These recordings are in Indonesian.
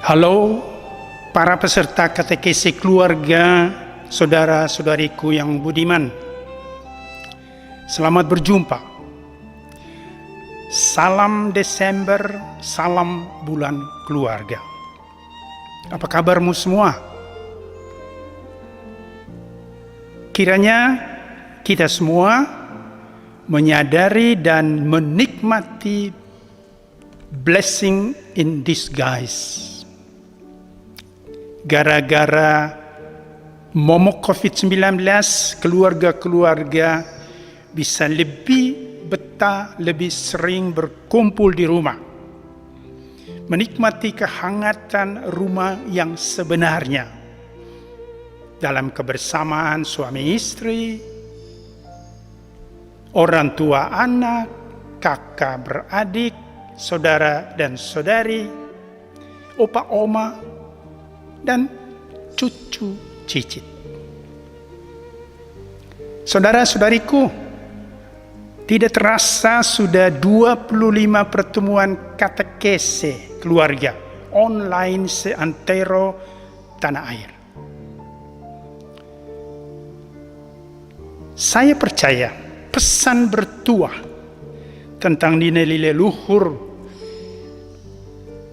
Halo para peserta katekesi keluarga, saudara-saudariku yang budiman. Selamat berjumpa. Salam Desember, salam bulan keluarga. Apa kabarmu semua? Kiranya kita semua menyadari dan menikmati blessing in disguise. Gara-gara momok COVID-19, keluarga-keluarga bisa lebih betah, lebih sering berkumpul di rumah. Menikmati kehangatan rumah yang sebenarnya. Dalam kebersamaan suami istri, orang tua anak, kakak beradik, saudara dan saudari, opa oma, dan cucu cicit. Saudara-saudariku, tidak terasa sudah 25 pertemuan katekese keluarga online seantero tanah air. Saya percaya pesan bertuah tentang nilai-nilai luhur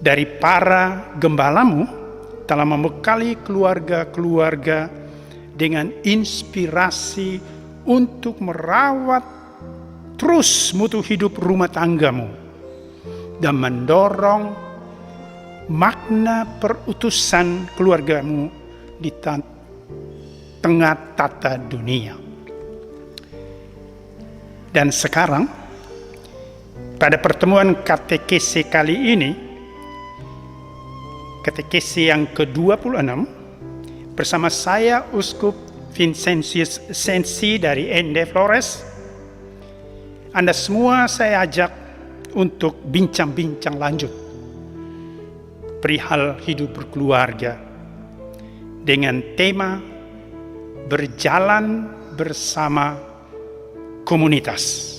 dari para gembalamu telah membekali keluarga-keluarga dengan inspirasi untuk merawat terus mutu hidup rumah tanggamu dan mendorong makna perutusan keluargamu di tengah tata dunia. Dan sekarang, pada pertemuan katekesi kali ini, katekesi yang ke-26 bersama saya Uskup Vincentius Sensi dari Ende Flores. Anda semua saya ajak untuk bincang-bincang lanjut perihal hidup berkeluarga dengan tema berjalan bersama komunitas.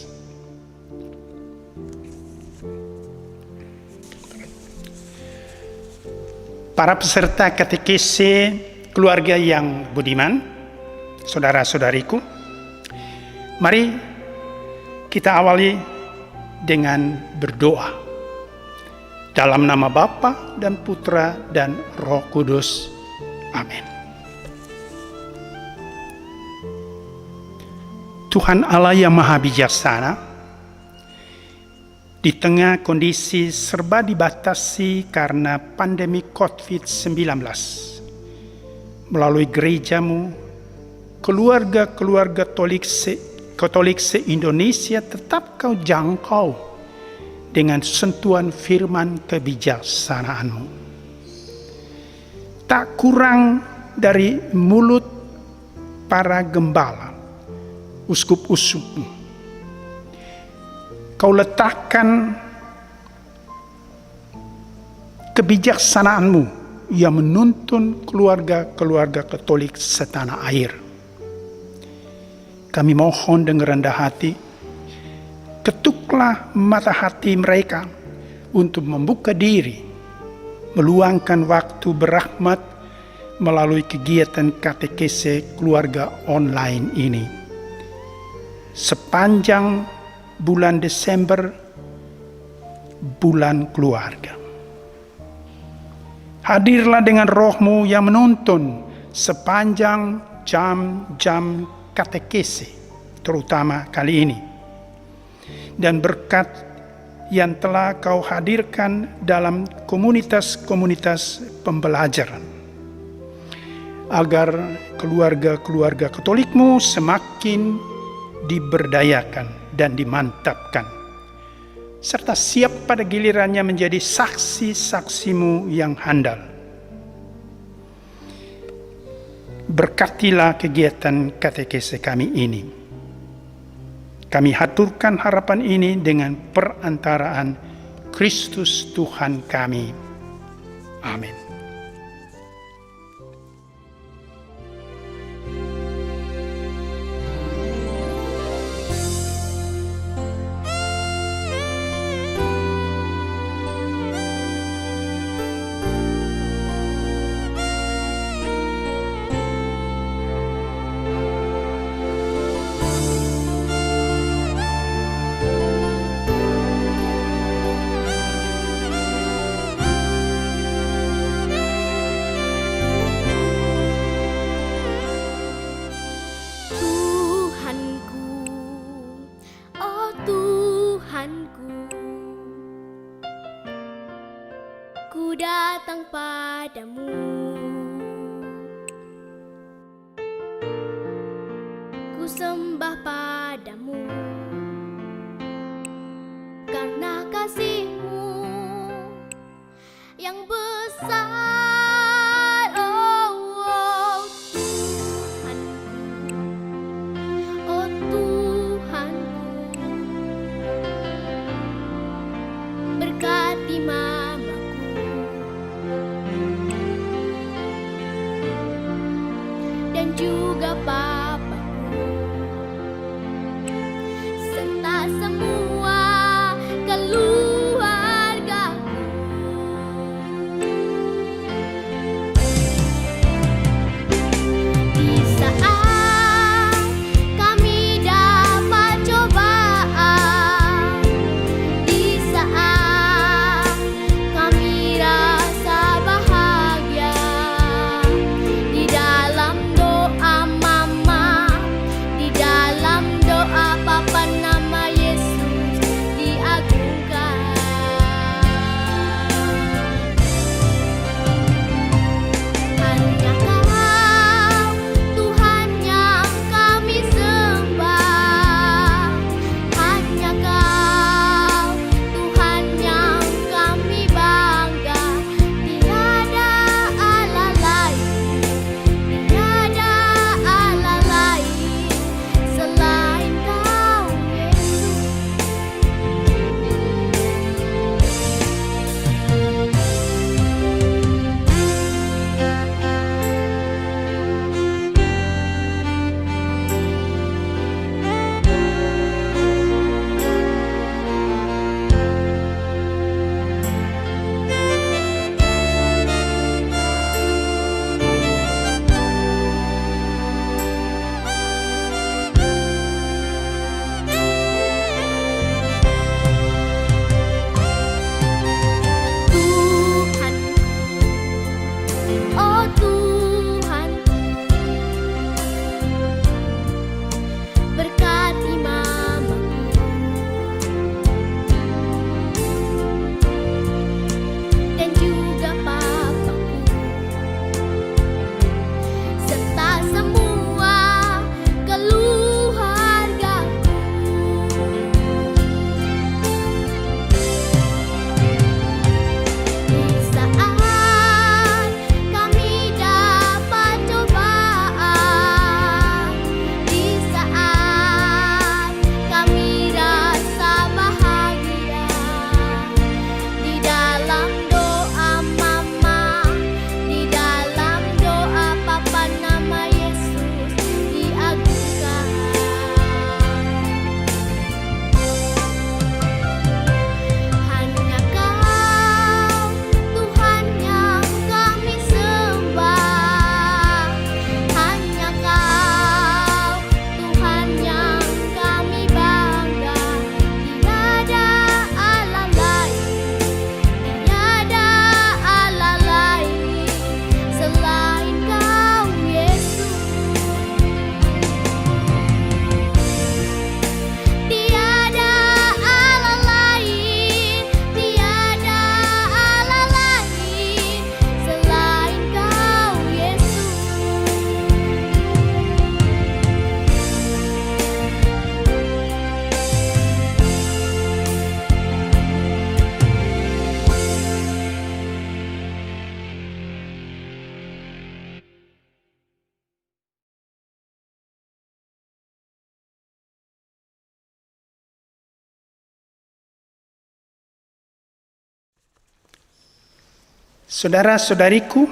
Para peserta katekesi keluarga yang budiman, saudara-saudariku, mari kita awali dengan berdoa. Dalam nama Bapa dan Putra dan Roh Kudus. Amin. Tuhan Allah yang Maha Bijaksana, di tengah kondisi serba dibatasi karena pandemi COVID-19, melalui gerejamu, keluarga-keluarga Katolik se-Indonesia tetap kau jangkau dengan sentuhan firman kebijaksanaanmu. Tak kurang dari mulut para gembala, uskup-uskupmu, kau letakkan kebijaksanaanmu yang menuntun keluarga-keluarga Katolik setanah air. Kami mohon dengan rendah hati, ketuklah mata hati mereka untuk membuka diri, meluangkan waktu berahmat melalui kegiatan katekese keluarga online ini. Sepanjang bulan Desember, bulan keluarga. Hadirlah dengan rohmu yang menonton sepanjang jam-jam katekese, terutama kali ini. Dan berkat yang telah kau hadirkan dalam komunitas-komunitas pembelajaran, agar keluarga-keluarga Katolikmu semakin diberdayakan dan dimantapkan, serta siap pada gilirannya menjadi saksi-saksimu yang handal. Berkatilah kegiatan katekese kami ini. Kami haturkan harapan ini dengan perantaraan Kristus Tuhan kami. Amin. Ku datang padamu, ku sembah padamu, karena kasih-Mu yang besar. Oh Tuhanku, oh Tuhanku, berkati mamaku dan juga papaku, serta semua keluargaku. Di saat kami dapat cobaan, di saat kami rasa bahagia, di dalam doa mama Saudara-saudariku,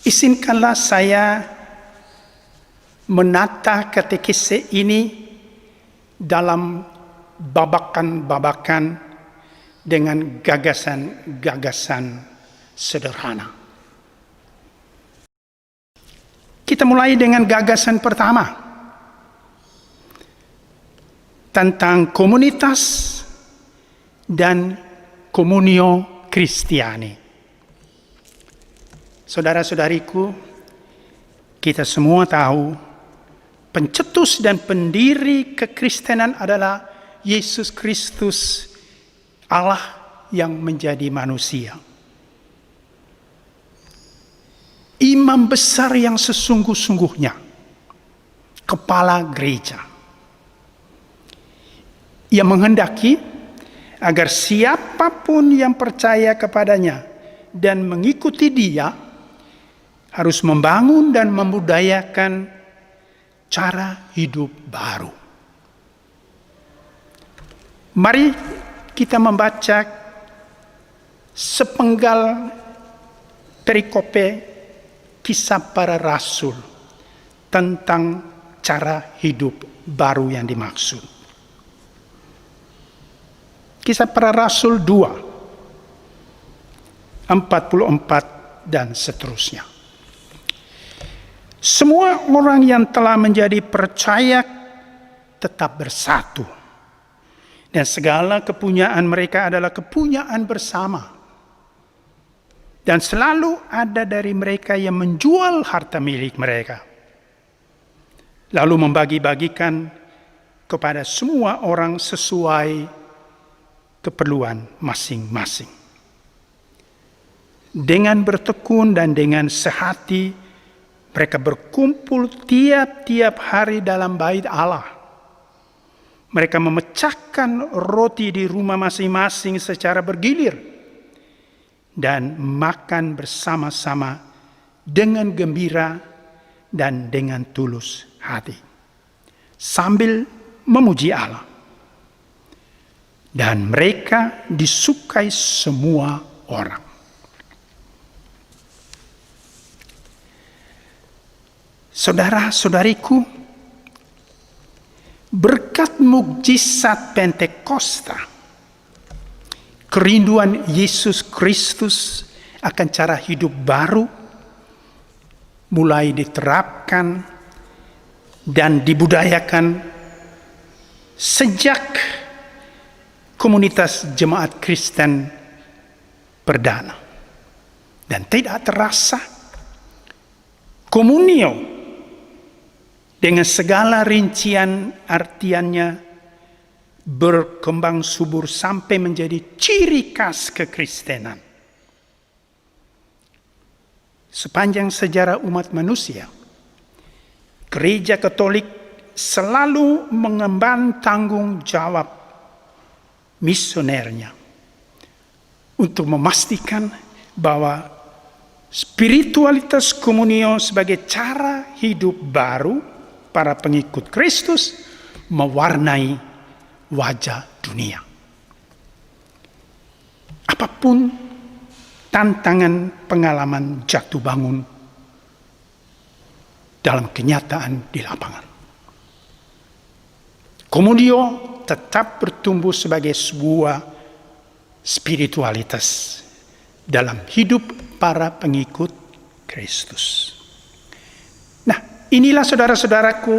izinkanlah saya menata katekese ini dalam babakan-babakan dengan gagasan-gagasan sederhana. Kita mulai dengan gagasan pertama tentang komunitas dan komunio Kristiani. Saudara-saudariku, kita semua tahu pencetus dan pendiri kekristenan adalah Yesus Kristus, Allah yang menjadi manusia. Imam besar yang sesungguh-sungguhnya, kepala gereja. Ia menghendaki agar siapapun yang percaya kepadanya dan mengikuti dia harus membangun dan membudayakan cara hidup baru. Mari kita membaca sepenggal perikope Kisah Para Rasul tentang cara hidup baru yang dimaksud. Kisah Para Rasul 2, 44 dan seterusnya. Semua orang yang telah menjadi percaya tetap bersatu. Dan segala kepunyaan mereka adalah kepunyaan bersama. Dan selalu ada dari mereka yang menjual harta milik mereka, lalu membagi-bagikan kepada semua orang sesuai keperluan masing-masing. Dengan bertekun dan dengan sehati, mereka berkumpul tiap-tiap hari dalam bait Allah. Mereka memecahkan roti di rumah masing-masing secara bergilir dan makan bersama-sama dengan gembira dan dengan tulus hati, sambil memuji Allah. Dan mereka disukai semua orang. Saudara-saudariku, berkat mukjizat Pentakosta, kerinduan Yesus Kristus akan cara hidup baru mulai diterapkan dan dibudayakan sejak komunitas jemaat Kristen perdana. Dan tidak terasa komunio dengan segala rincian artiannya berkembang subur sampai menjadi ciri khas kekristenan. Sepanjang sejarah umat manusia, Gereja Katolik selalu mengemban tanggung jawab misionernya untuk memastikan bahwa spiritualitas komunio sebagai cara hidup baru para pengikut Kristus mewarnai wajah dunia. Apapun tantangan pengalaman jatuh bangun dalam kenyataan di lapangan, komunio tetap bertumbuh sebagai sebuah spiritualitas dalam hidup para pengikut Kristus. Nah, inilah saudara-saudaraku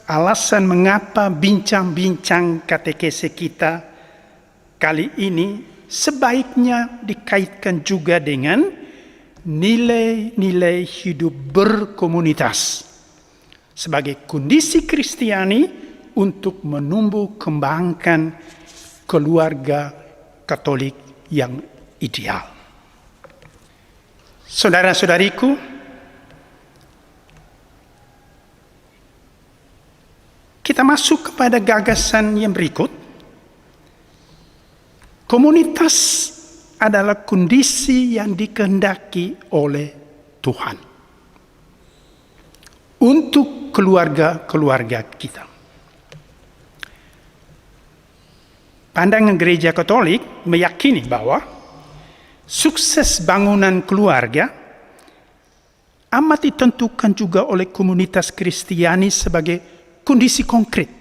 alasan mengapa bincang-bincang katekese kita kali ini sebaiknya dikaitkan juga dengan nilai-nilai hidup berkomunitas sebagai kondisi Kristiani untuk menumbuh kembangkan keluarga Katolik yang ideal. Saudara-saudariku, kita masuk kepada gagasan yang berikut. Komunitas adalah kondisi yang dikehendaki oleh Tuhan untuk keluarga-keluarga kita. Pandangan Gereja Katolik meyakini bahwa Sukses bangunan keluarga amat ditentukan juga oleh komunitas Kristiani sebagai kondisi konkret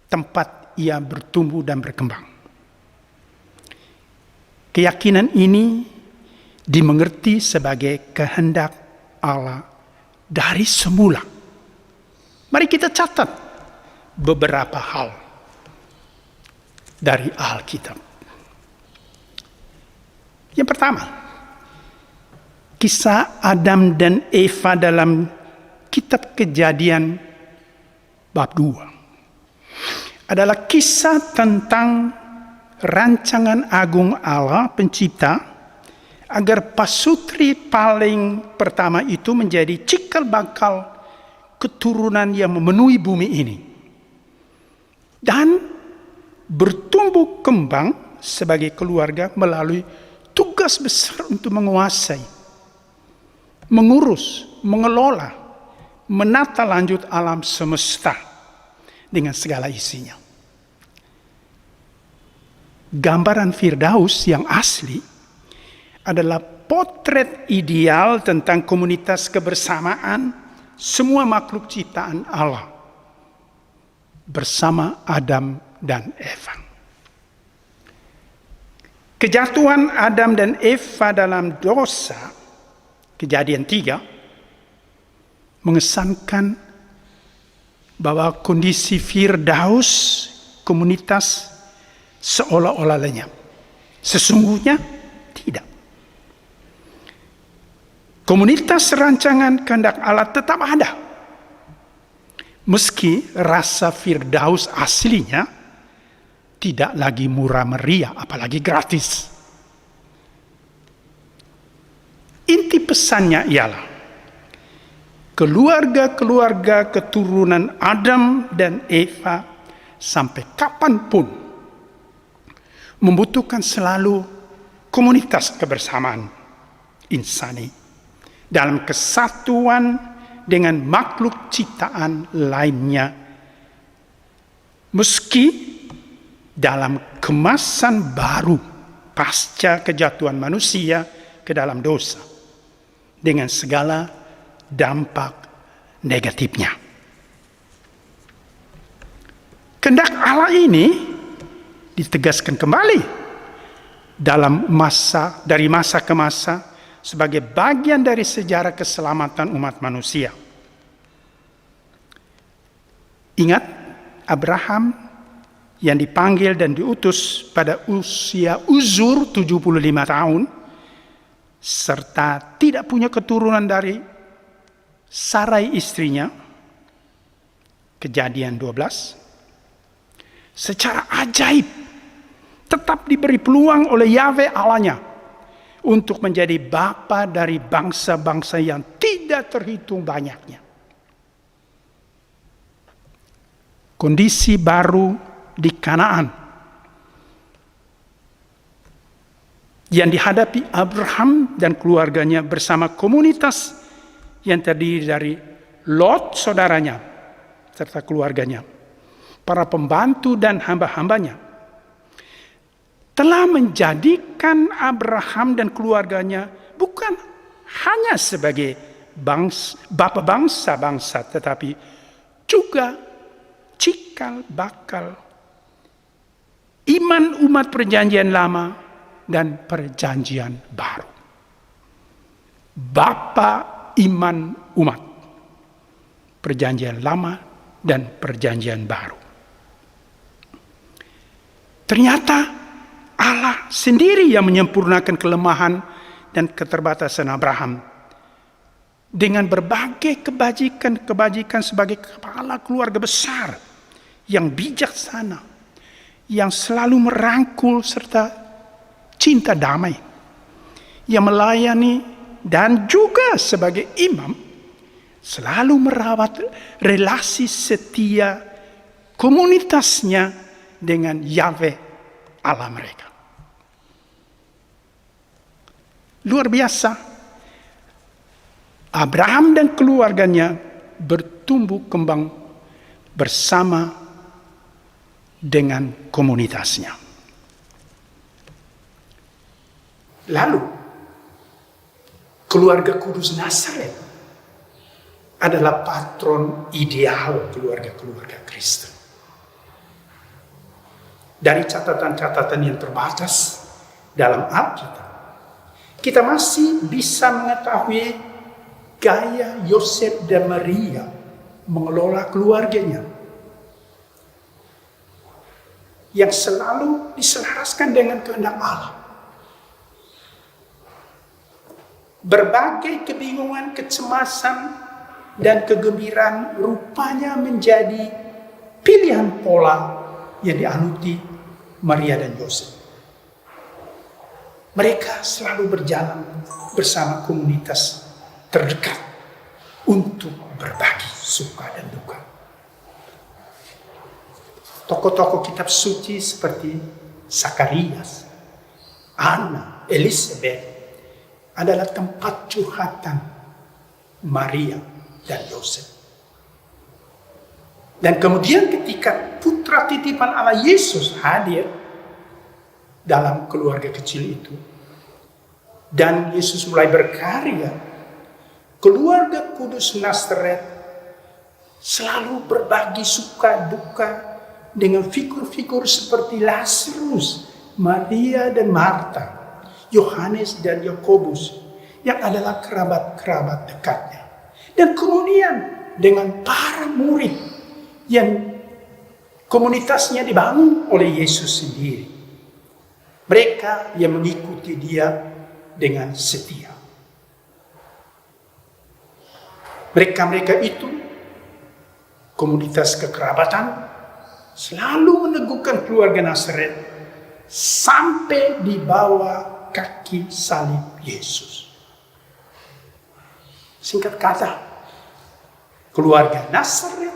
tempat ia bertumbuh dan berkembang. Keyakinan ini dimengerti sebagai kehendak Allah dari semula. Mari kita catat beberapa hal dari Alkitab. Yang pertama, kisah Adam dan Eva dalam kitab Kejadian bab 2 adalah kisah tentang rancangan agung Allah pencipta agar pasutri paling pertama itu menjadi cikal bakal keturunan yang memenuhi bumi ini dan bertumbuh kembang sebagai keluarga melalui tugas besar untuk menguasai, mengurus, mengelola, menata lanjut alam semesta dengan segala isinya. Gambaran Firdaus yang asli adalah potret ideal tentang komunitas kebersamaan semua makhluk ciptaan Allah bersama Adam dan Eva. Kejatuhan Adam dan Eva dalam dosa, Kejadian 3, mengesankan bahwa kondisi Firdaus komunitas seolah-olah lenyap. Sesungguhnya tidak. Komunitas rancangan kehendak Allah tetap ada. Meski rasa Firdaus aslinya tidak lagi murah meriah, apalagi gratis. Inti pesannya ialah keluarga-keluarga keturunan Adam dan Eva sampai kapanpun membutuhkan selalu komunitas kebersamaan insani dalam kesatuan dengan makhluk ciptaan lainnya, meski dalam kemasan baru pasca kejatuhan manusia ke dalam dosa dengan segala dampak negatifnya. Kehendak Allah ini ditegaskan kembali dari masa ke masa sebagai bagian dari sejarah keselamatan umat manusia. Ingat Abraham yang dipanggil dan diutus pada usia uzur 75 tahun, serta tidak punya keturunan dari Sarai istrinya, Kejadian 12, secara ajaib tetap diberi peluang oleh Yahweh Allahnya untuk menjadi bapa dari bangsa-bangsa yang tidak terhitung banyaknya. Kondisi baru di Kanaan yang dihadapi Abraham dan keluarganya bersama komunitas yang terdiri dari Lot saudaranya serta keluarganya, para pembantu dan hamba-hambanya, telah menjadikan Abraham dan keluarganya bukan hanya sebagai bapa bangsa-bangsa, tetapi juga cikal bakal iman umat perjanjian lama dan perjanjian baru. Bapa iman umat perjanjian lama dan perjanjian baru. Ternyata Allah sendiri yang menyempurnakan kelemahan dan keterbatasan Abraham dengan berbagai kebajikan sebagai kepala keluarga besar yang bijaksana, yang selalu merangkul serta cinta damai, yang melayani dan juga sebagai imam selalu merawat relasi setia komunitasnya dengan Yahweh Allah mereka. Luar biasa. Abraham dan keluarganya bertumbuh kembang bersama dengan komunitasnya. Lalu, keluarga kudus Nazaret adalah patron ideal keluarga-keluarga Kristen. Dari catatan-catatan yang terbatas dalam Alkitab, kita masih bisa mengetahui gaya Yosef dan Maria mengelola keluarganya, yang selalu diselaraskan dengan kehendak Allah. Berbagai kebingungan, kecemasan, dan kegembiraan rupanya menjadi pilihan pola yang dianuti Maria dan Yosef. Mereka selalu berjalan bersama komunitas terdekat untuk berbagi suka dan duka. Tokoh-tokoh kitab suci seperti Zakarias, Anna, Elizabeth adalah tempat curhatan Maria dan Yosef. Dan kemudian ketika putra titipan Allah Yesus hadir dalam keluarga kecil itu, dan Yesus mulai berkarya, keluarga kudus Nazaret selalu berbagi suka duka dengan figur-figur seperti Lazarus, Maria dan Marta, Yohanes dan Yakobus yang adalah kerabat-kerabat dekatnya. Dan kemudian dengan para murid yang komunitasnya dibangun oleh Yesus sendiri. Mereka yang mengikuti dia dengan setia. Mereka-mereka itu, komunitas kekerabatan, selalu meneguhkan keluarga Nazaret sampai di bawah kaki salib Yesus. Singkat kata, keluarga Nazaret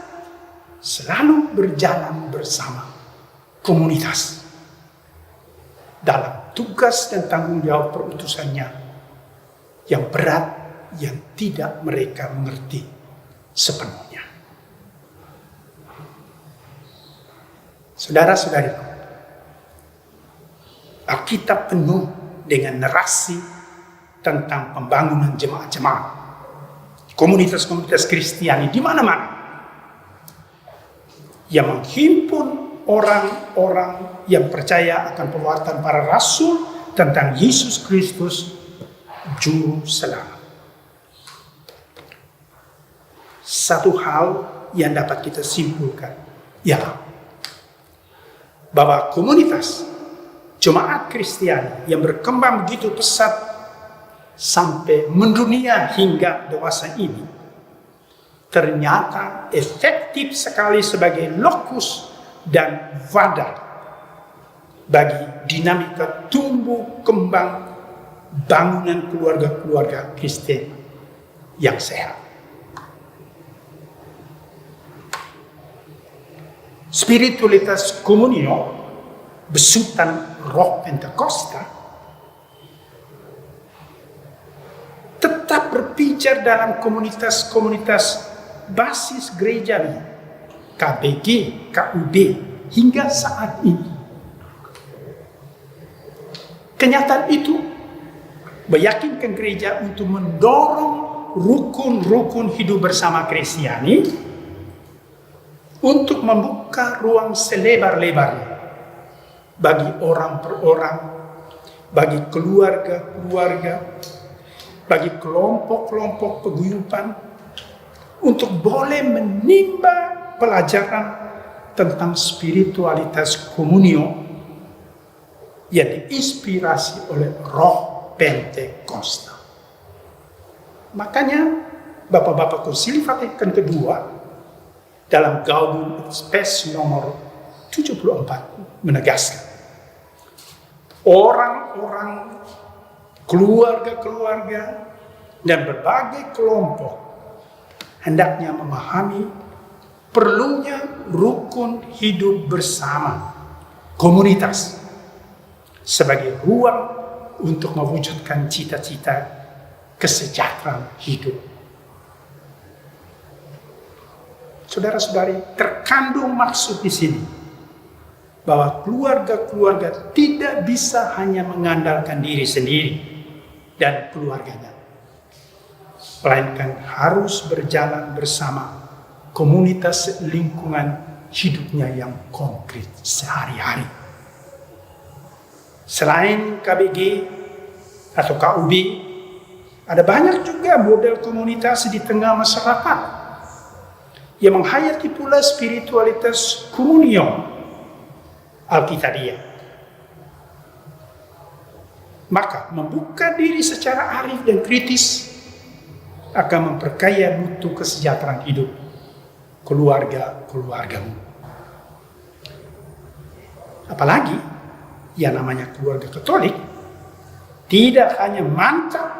selalu berjalan bersama komunitas dalam tugas dan tanggung jawab perutusannya yang berat, yang tidak mereka mengerti sepenuhnya. Saudara-saudariku, Alkitab penuh dengan narasi tentang pembangunan jemaat-jemaat, komunitas-komunitas Kristiani di mana-mana yang menghimpun orang-orang yang percaya akan perbuatan para rasul tentang Yesus Kristus, Juru Selamat. Satu hal yang dapat kita simpulkan, ya, bahwa komunitas jemaat Kristiani yang berkembang begitu pesat sampai mendunia hingga dewasa ini, ternyata efektif sekali sebagai lokus dan wadah bagi dinamika tumbuh kembang bangunan keluarga-keluarga Kristen yang sehat. Spiritualitas komunio, besutan roh Pentakosta, tetap berpijar dalam komunitas-komunitas basis gerejawi, KBG, KUD, hingga saat ini. Kenyataan itu meyakinkan gereja untuk mendorong rukun-rukun hidup bersama Kristiani untuk membuka ruang selebar-lebarnya bagi orang per orang, bagi keluarga-keluarga, bagi kelompok-kelompok peguyupan, untuk boleh menimba pelajaran tentang spiritualitas komunio yang diinspirasi oleh roh Pentakosta. Makanya Bapak-Bapak Konsili Vatikan II dalam Gaudium et Spes nomor 74 menegaskan, orang-orang, keluarga-keluarga, dan berbagai kelompok hendaknya memahami perlunya rukun hidup bersama komunitas sebagai ruang untuk mewujudkan cita-cita kesejahteraan hidup. Saudara-saudari, terkandung maksud di sini bahwa keluarga-keluarga tidak bisa hanya mengandalkan diri sendiri dan keluarganya, melainkan harus berjalan bersama komunitas lingkungan hidupnya yang konkret sehari-hari. Selain KBG atau KUB, ada banyak juga model komunitas di tengah masyarakat yang menghayati pula spiritualitas komunio Alkitadiah. Maka membuka diri secara arif dan kritis akan memperkaya mutu kesejahteraan hidup keluargamu. Apalagi yang namanya keluarga Katolik tidak hanya mantap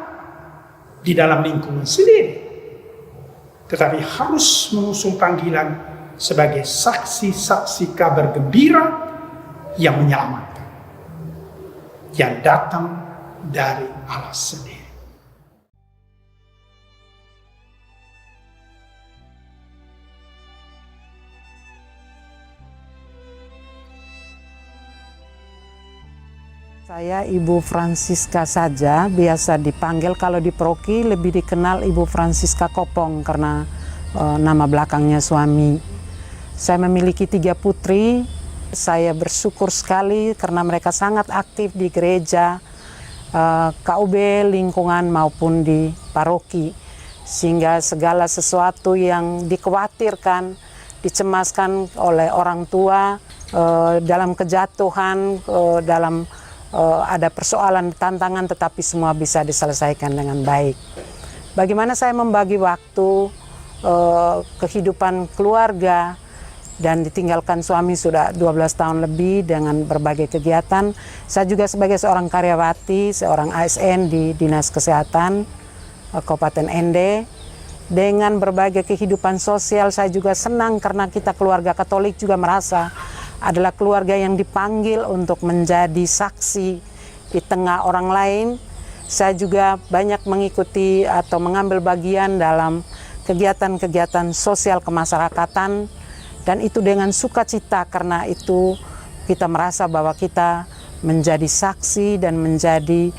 di dalam lingkungan sendiri, tetapi harus mengusung panggilan sebagai saksi-saksi kabar gembira yang menyelamatkan, yang datang dari Allah sendiri. Saya Ibu Francisca saja, biasa dipanggil kalau di paroki lebih dikenal Ibu Francisca Kopong karena nama belakangnya suami. Saya memiliki 3 putri. Saya bersyukur sekali karena mereka sangat aktif di gereja, KUB, lingkungan maupun di paroki. Sehingga segala sesuatu yang dikhawatirkan, dicemaskan oleh orang tua dalam kejatuhan, dalam ada persoalan, tantangan, tetapi semua bisa diselesaikan dengan baik. Bagaimana saya membagi waktu kehidupan keluarga dan ditinggalkan suami sudah 12 tahun lebih dengan berbagai kegiatan. Saya juga sebagai seorang karyawati, seorang ASN di Dinas Kesehatan Kabupaten Ende. Dengan berbagai kehidupan sosial saya juga senang karena kita keluarga Katolik juga merasa adalah keluarga yang dipanggil untuk menjadi saksi di tengah orang lain. Saya juga banyak mengikuti atau mengambil bagian dalam kegiatan-kegiatan sosial kemasyarakatan, dan itu dengan sukacita karena itu kita merasa bahwa kita menjadi saksi dan menjadi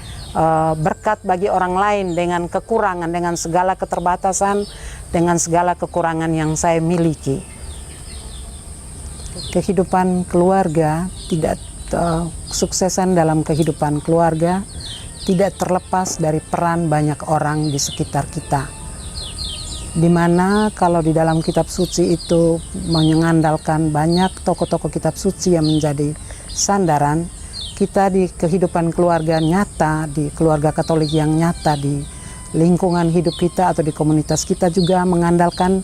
berkat bagi orang lain dengan kekurangan, dengan segala keterbatasan, dengan segala kekurangan yang saya miliki. Kehidupan keluarga kesuksesan dalam kehidupan keluarga tidak terlepas dari peran banyak orang di sekitar kita. Dimana kalau di dalam kitab suci itu mengandalkan banyak tokoh-tokoh kitab suci yang menjadi sandaran, kita di kehidupan keluarga nyata, di keluarga Katolik yang nyata, di lingkungan hidup kita atau di komunitas kita juga mengandalkan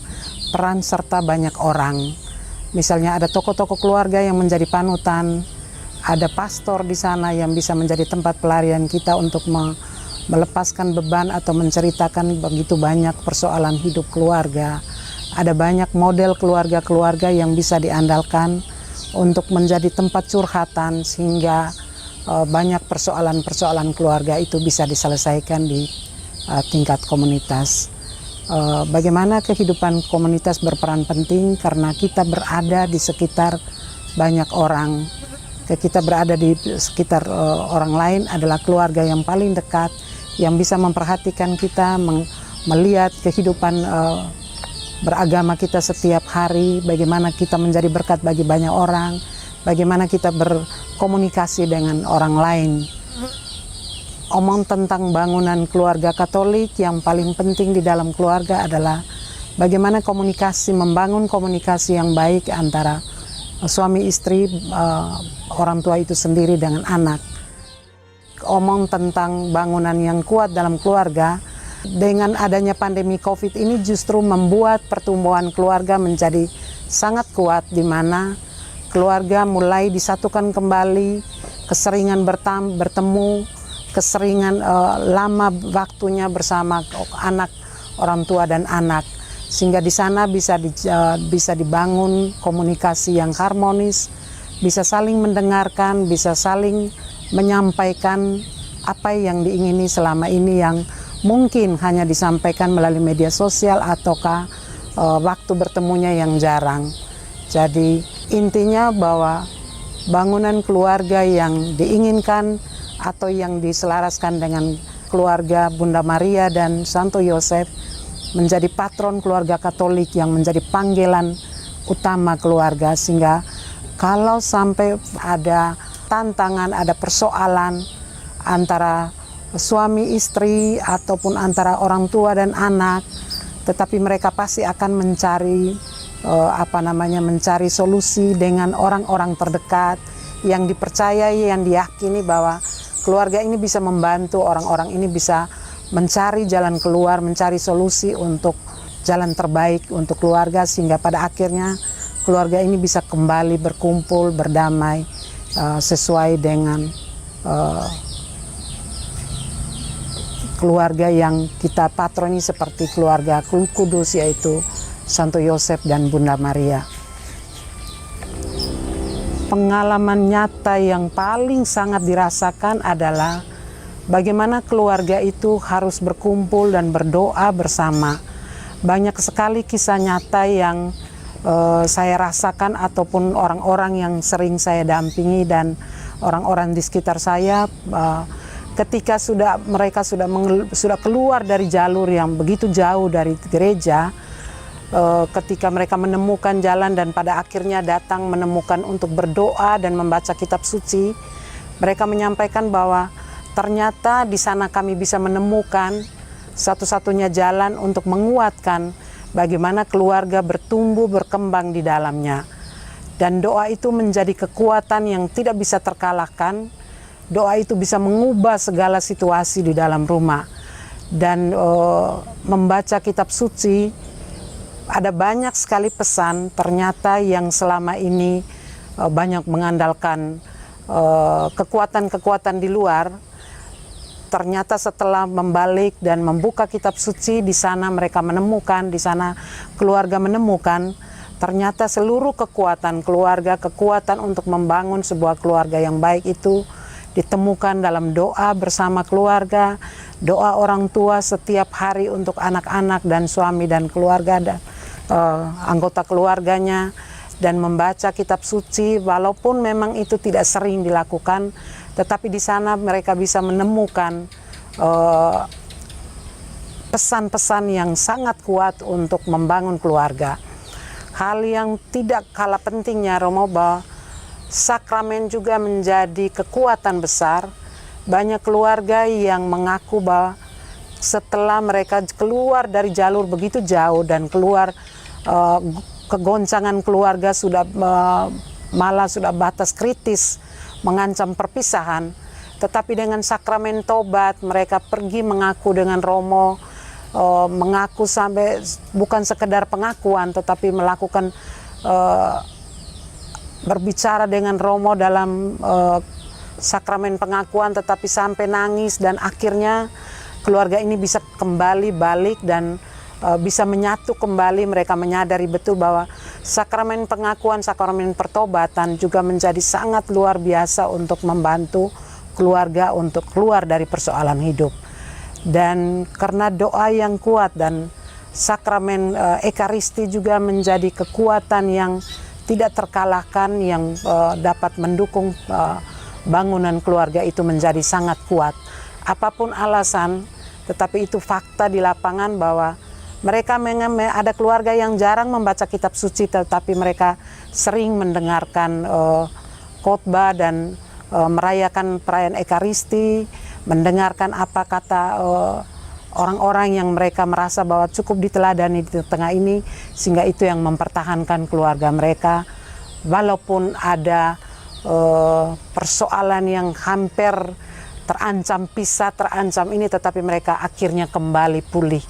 peran serta banyak orang. Misalnya ada tokoh-tokoh keluarga yang menjadi panutan, ada pastor di sana yang bisa menjadi tempat pelarian kita untuk melepaskan beban atau menceritakan begitu banyak persoalan hidup keluarga. Ada banyak model keluarga-keluarga yang bisa diandalkan untuk menjadi tempat curhatan sehingga banyak persoalan-persoalan keluarga itu bisa diselesaikan di tingkat komunitas. Bagaimana kehidupan komunitas berperan penting karena kita berada di sekitar banyak orang. Kita berada di sekitar orang lain adalah keluarga yang paling dekat, yang bisa memperhatikan kita, melihat kehidupan beragama kita setiap hari, bagaimana kita menjadi berkat bagi banyak orang, bagaimana kita berkomunikasi dengan orang lain. Omong tentang bangunan keluarga Katolik, yang paling penting di dalam keluarga adalah bagaimana membangun komunikasi yang baik antara suami istri, orang tua itu sendiri dengan anak. Omong tentang bangunan yang kuat dalam keluarga, dengan adanya pandemi COVID ini justru membuat pertumbuhan keluarga menjadi sangat kuat, di mana keluarga mulai disatukan kembali, keseringan bertemu, keseringan lama waktunya bersama anak, orang tua dan anak, sehingga di sana bisa dibangun komunikasi yang harmonis, bisa saling mendengarkan, bisa saling menyampaikan apa yang diingini selama ini yang mungkin hanya disampaikan melalui media sosial ataukah waktu bertemunya yang jarang. Jadi intinya bahwa bangunan keluarga yang diinginkan atau yang diselaraskan dengan keluarga Bunda Maria dan Santo Yosef menjadi patron keluarga Katolik yang menjadi panggilan utama keluarga, sehingga kalau sampai ada tantangan, ada persoalan antara suami istri ataupun antara orang tua dan anak, tetapi mereka pasti akan mencari mencari solusi dengan orang-orang terdekat yang dipercayai, yang diyakini bahwa keluarga ini bisa membantu, orang-orang ini bisa mencari jalan keluar, mencari solusi untuk jalan terbaik untuk keluarga, sehingga pada akhirnya keluarga ini bisa kembali berkumpul, berdamai sesuai dengan keluarga yang kita patroni seperti keluarga kudus, yaitu Santo Yosef dan Bunda Maria. Pengalaman nyata yang paling sangat dirasakan adalah bagaimana keluarga itu harus berkumpul dan berdoa bersama. Banyak sekali kisah nyata yang saya rasakan ataupun orang-orang yang sering saya dampingi dan orang-orang di sekitar saya, ketika mereka sudah keluar dari jalur yang begitu jauh dari gereja, ketika mereka menemukan jalan dan pada akhirnya datang menemukan untuk berdoa dan membaca kitab suci, mereka menyampaikan bahwa ternyata di sana kami bisa menemukan satu-satunya jalan untuk menguatkan bagaimana keluarga bertumbuh berkembang di dalamnya. Dan doa itu menjadi kekuatan yang tidak bisa terkalahkan. Doa itu bisa mengubah segala situasi di dalam rumah. Dan membaca kitab suci, ada banyak sekali pesan ternyata yang selama ini banyak mengandalkan kekuatan-kekuatan di luar. Ternyata setelah membalik dan membuka kitab suci, di sana mereka menemukan, di sana keluarga menemukan, ternyata seluruh kekuatan keluarga, kekuatan untuk membangun sebuah keluarga yang baik itu ditemukan dalam doa bersama keluarga, doa orang tua setiap hari untuk anak-anak dan suami dan keluarga dan anggota keluarganya, dan membaca kitab suci. Walaupun memang itu tidak sering dilakukan, tetapi di sana mereka bisa menemukan pesan-pesan yang sangat kuat untuk membangun keluarga. Hal yang tidak kalah pentingnya, Romo, bahwa sakramen juga menjadi kekuatan besar. Banyak keluarga yang mengaku bahwa setelah mereka keluar dari jalur begitu jauh dan keluar kegoncangan keluarga malah sudah batas kritis, mengancam perpisahan, tetapi dengan sakramen tobat mereka pergi mengaku dengan Romo, mengaku sampai bukan sekedar pengakuan tetapi melakukan berbicara dengan Romo dalam sakramen pengakuan, tetapi sampai nangis, dan akhirnya keluarga ini bisa kembali balik dan bisa menyatu kembali. Mereka menyadari betul bahwa sakramen pengakuan, sakramen pertobatan juga menjadi sangat luar biasa untuk membantu keluarga untuk keluar dari persoalan hidup. Dan karena doa yang kuat dan sakramen Ekaristi juga menjadi kekuatan yang tidak terkalahkan, yang dapat mendukung bangunan keluarga itu menjadi sangat kuat. Apapun alasan, tetapi itu fakta di lapangan bahwa mereka ada keluarga yang jarang membaca kitab suci, tetapi mereka sering mendengarkan khotbah dan merayakan perayaan Ekaristi, mendengarkan apa kata orang-orang yang mereka merasa bahwa cukup diteladani di tengah ini, sehingga itu yang mempertahankan keluarga mereka. Walaupun ada persoalan yang hampir terancam pisah, terancam ini, tetapi mereka akhirnya kembali pulih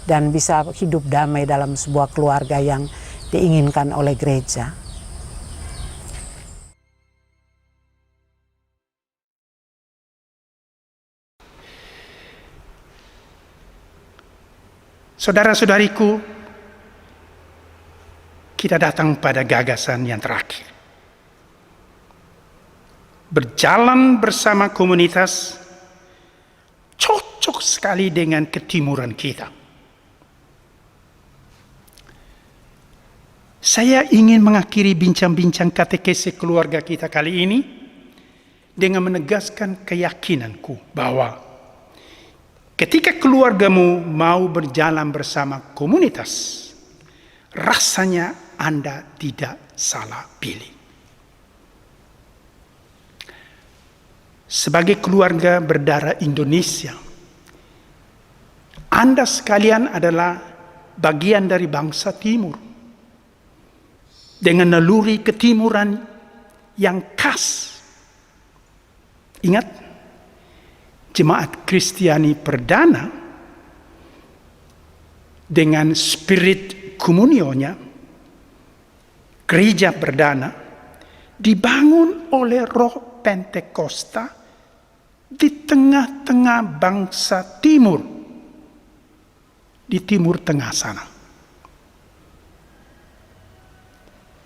dan bisa hidup damai dalam sebuah keluarga yang diinginkan oleh gereja. Saudara-saudariku, kita datang pada gagasan yang terakhir. Berjalan bersama komunitas cocok sekali dengan ketimuran kita. Saya ingin mengakhiri bincang-bincang katekesi keluarga kita kali ini dengan menegaskan keyakinanku bahwa ketika keluargamu mau berjalan bersama komunitas, rasanya Anda tidak salah pilih. Sebagai keluarga berdarah Indonesia, Anda sekalian adalah bagian dari bangsa Timur dengan naluri ketimuran yang khas. Ingat, Jemaat Kristiani Perdana dengan spirit komunionya, gereja perdana dibangun oleh Roh Pentakosta di tengah-tengah bangsa Timur, di Timur Tengah sana.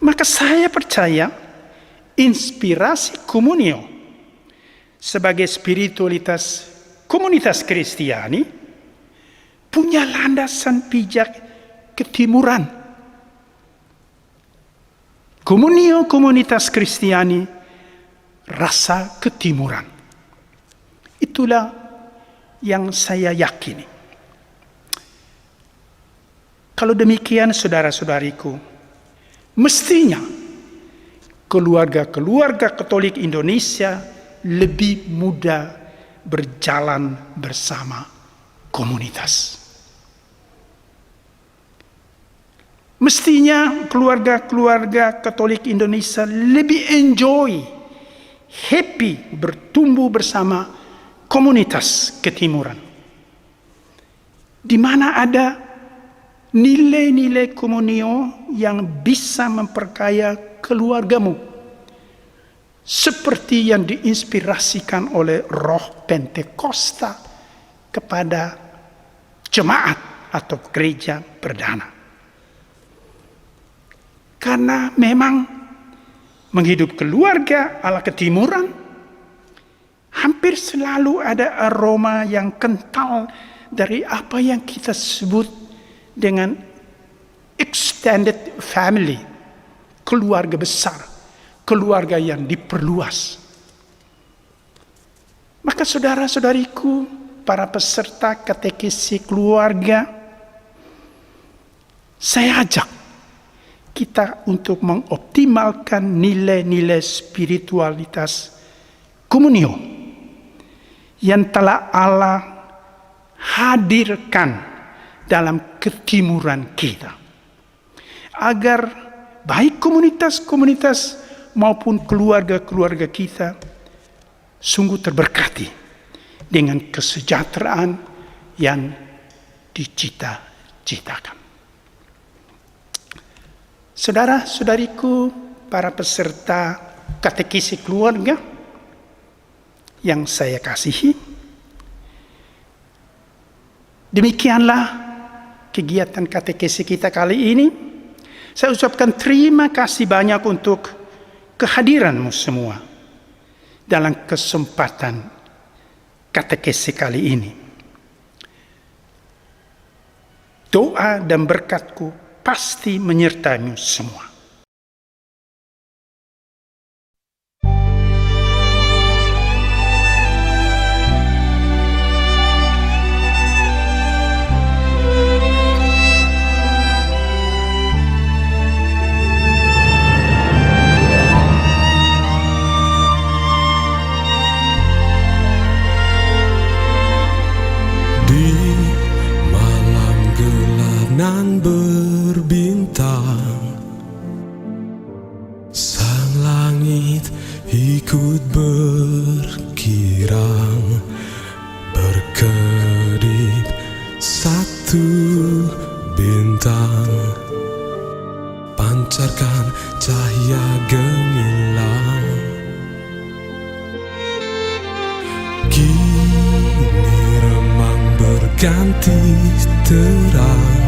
Maka saya percaya inspirasi komunio sebagai spiritualitas komunitas Kristiani punya landasan pijak ketimuran. Komunio komunitas Kristiani rasa ketimuran. Itulah yang saya yakini. Kalau demikian saudara-saudariku, mestinya keluarga-keluarga Katolik Indonesia lebih mudah berjalan bersama komunitas. Mestinya keluarga-keluarga Katolik Indonesia lebih enjoy, happy bertumbuh bersama komunitas ketimuran, di mana ada nilai-nilai komunio yang bisa memperkaya keluargamu, seperti yang diinspirasikan oleh Roh Pentakosta kepada jemaat atau gereja perdana. Karena memang menghidup keluarga ala ketimuran hampir selalu ada aroma yang kental dari apa yang kita sebut dengan extended family, keluarga besar, keluarga yang diperluas. Maka saudara-saudariku, para peserta katekesi keluarga, saya ajak kita untuk mengoptimalkan nilai-nilai spiritualitas komunio yang telah Allah hadirkan dalam ketimuran kita, agar baik komunitas-komunitas maupun keluarga-keluarga kita sungguh terberkati dengan kesejahteraan yang dicita-citakan. Saudara-saudariku, para peserta katekesi keluarga yang saya kasihi, demikianlah kegiatan katekesi kita kali ini. Saya ucapkan terima kasih banyak untuk kehadiranmu semua dalam kesempatan katekesi kali ini. Doa dan berkatku pasti menyertaimu semua. Nan berbintang, sang langit ikut berkirang, berkedip satu bintang, pancarkan cahaya gemilang. Kini remang berganti terang,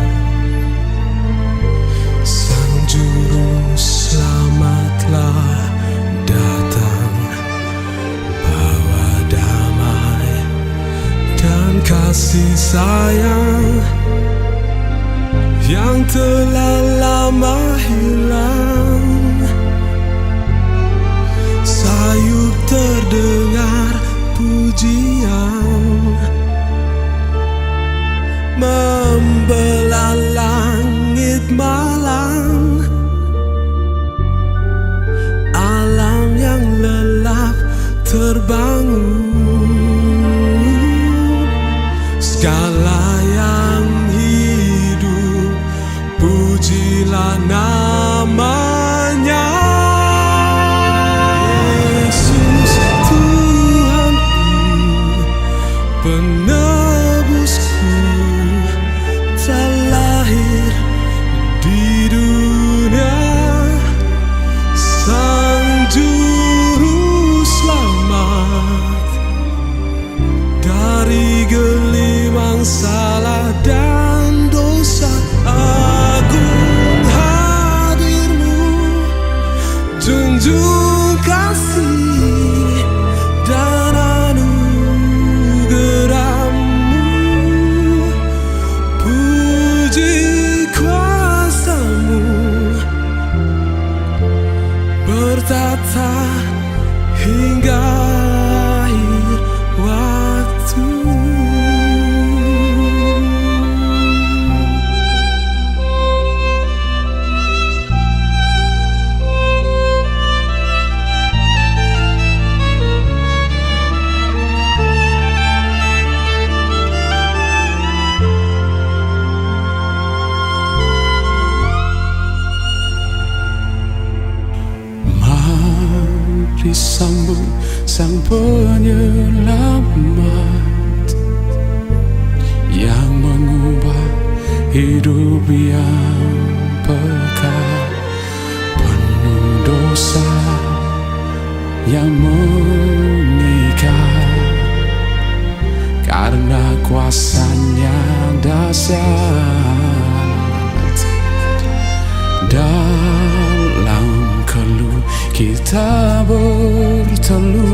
Juru selamatlah datang, bawa damai dan kasih sayang yang telah lama hilang. membelah langit malam, alam yang lelap terbangun, segala yang hidup pujilah namanya. Yesus Tuhanku, penebusku, terlahir di dunia, Sang Juru Selamat dari gelimang salah dan dosa. Agung hadirmu, junjung kasih dan anugerahmu, puji kuasamu bertata hingga akhir waktu. Mari sambut Sang Penyelamat yang mengubah hidup yang pekal, penuh dosa yang mengikat, karena kuasanya dahsyat. Dalam keluh kita bertelut,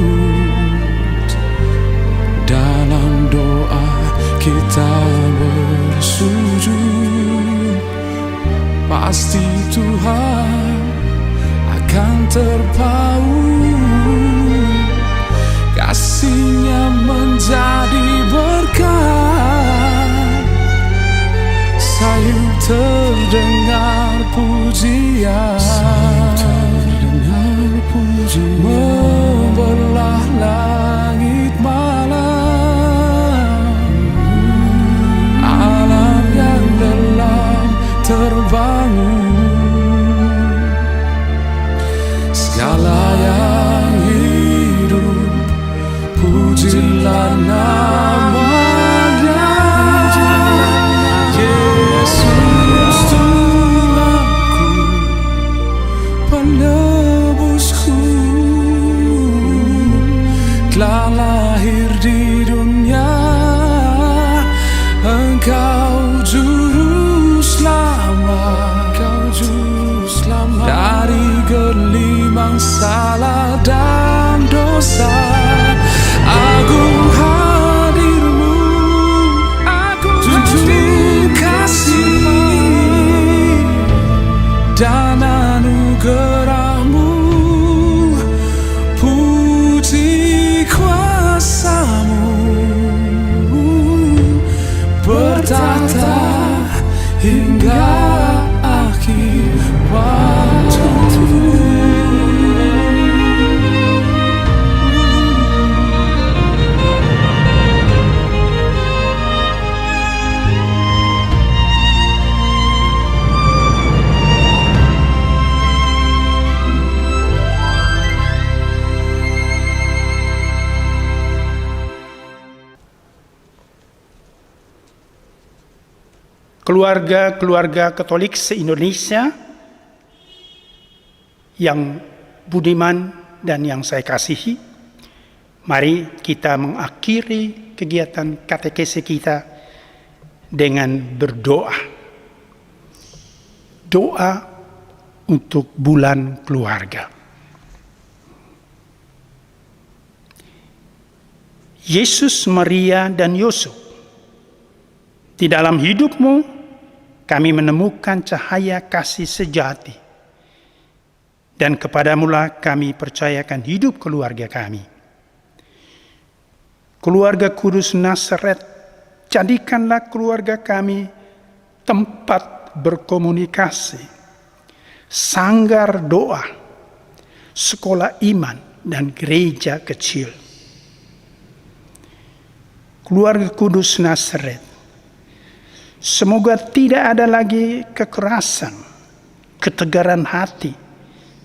dalam doa kita bersujud, pasti Tuhan akan terpaut, kasih-Nya menjadi berkat, sayup terdengar pujian, membelah langit malam, alam yang dalam terbangun, segala yang hidup pujilah namanya. Yesus Tuhanku, penebusku, telah lahir di dunia, Engkau Juru Selamat, dari gelimang salah dan dosa. Agung hadirmu, junjung kasih dan anugerahmu, puji kuasamu bertata hingga akhir waktu. Keluarga-keluarga Katolik se-Indonesia yang budiman dan yang saya kasihi, mari kita mengakhiri kegiatan katekesi kita dengan berdoa. Doa untuk bulan keluarga. Yesus, Maria, dan Yusuf, di dalam hidupmu kami menemukan cahaya kasih sejati, dan kepadamulah kami percayakan hidup keluarga kami. Keluarga Kudus Nazaret, jadikanlah keluarga kami tempat berkomunikasi, sanggar doa, sekolah iman, dan gereja kecil. Keluarga Kudus Nazaret, semoga tidak ada lagi kekerasan, ketegaran hati,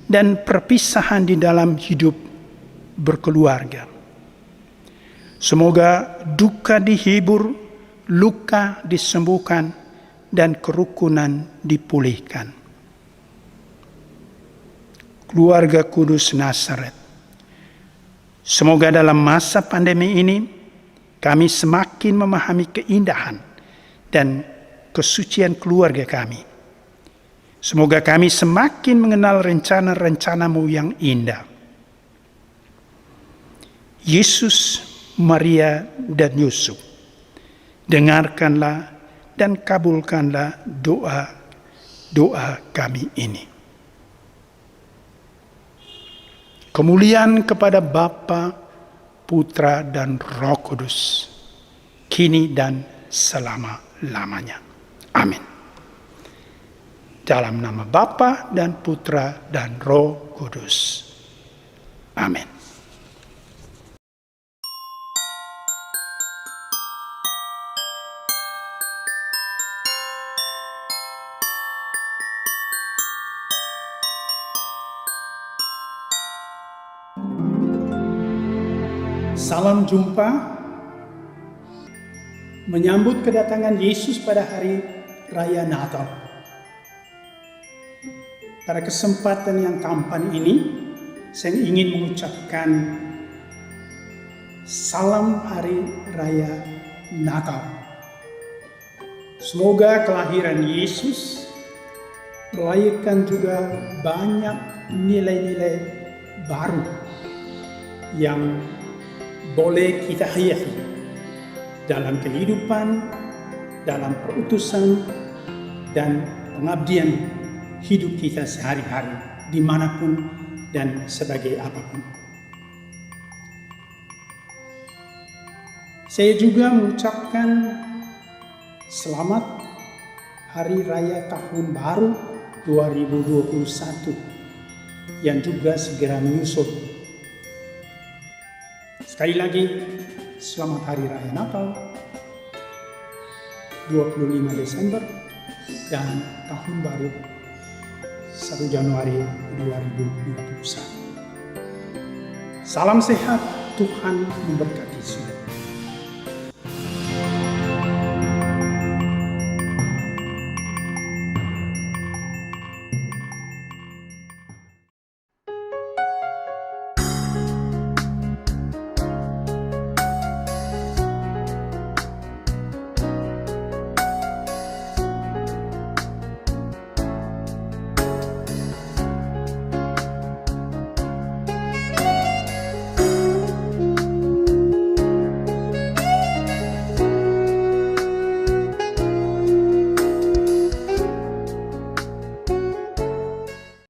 dan perpisahan di dalam hidup berkeluarga. Semoga duka dihibur, luka disembuhkan, dan kerukunan dipulihkan. Keluarga Kudus Nazaret, semoga dalam masa pandemi ini kami semakin memahami keindahan dan kesucian keluarga kami. Semoga kami semakin mengenal rencana-rencana-Mu yang indah. Yesus, Maria, dan Yusuf, dengarkanlah dan kabulkanlah doa kami ini. Kemuliaan kepada Bapa, Putra, dan Roh Kudus, kini dan selama-lamanya. Amin. Dalam nama Bapa dan Putra dan Roh Kudus. Amin. Salam jumpa menyambut kedatangan Yesus pada hari Raya Natal. Pada kesempatan yang tampan ini, saya ingin mengucapkan salam hari Raya Natal. Semoga kelahiran Yesus melahirkan juga banyak nilai-nilai baru yang boleh kita hayati dalam kehidupan, dalam perutusan, dan pengabdian hidup kita sehari-hari, dimanapun dan sebagai apapun. Saya juga mengucapkan selamat Hari Raya Tahun Baru 2021 yang juga segera menyusul. Sekali lagi, selamat Hari Raya Natal 25 Desember dan Tahun Baru 1 Januari 2021. Salam sehat, Tuhan memberkati semua.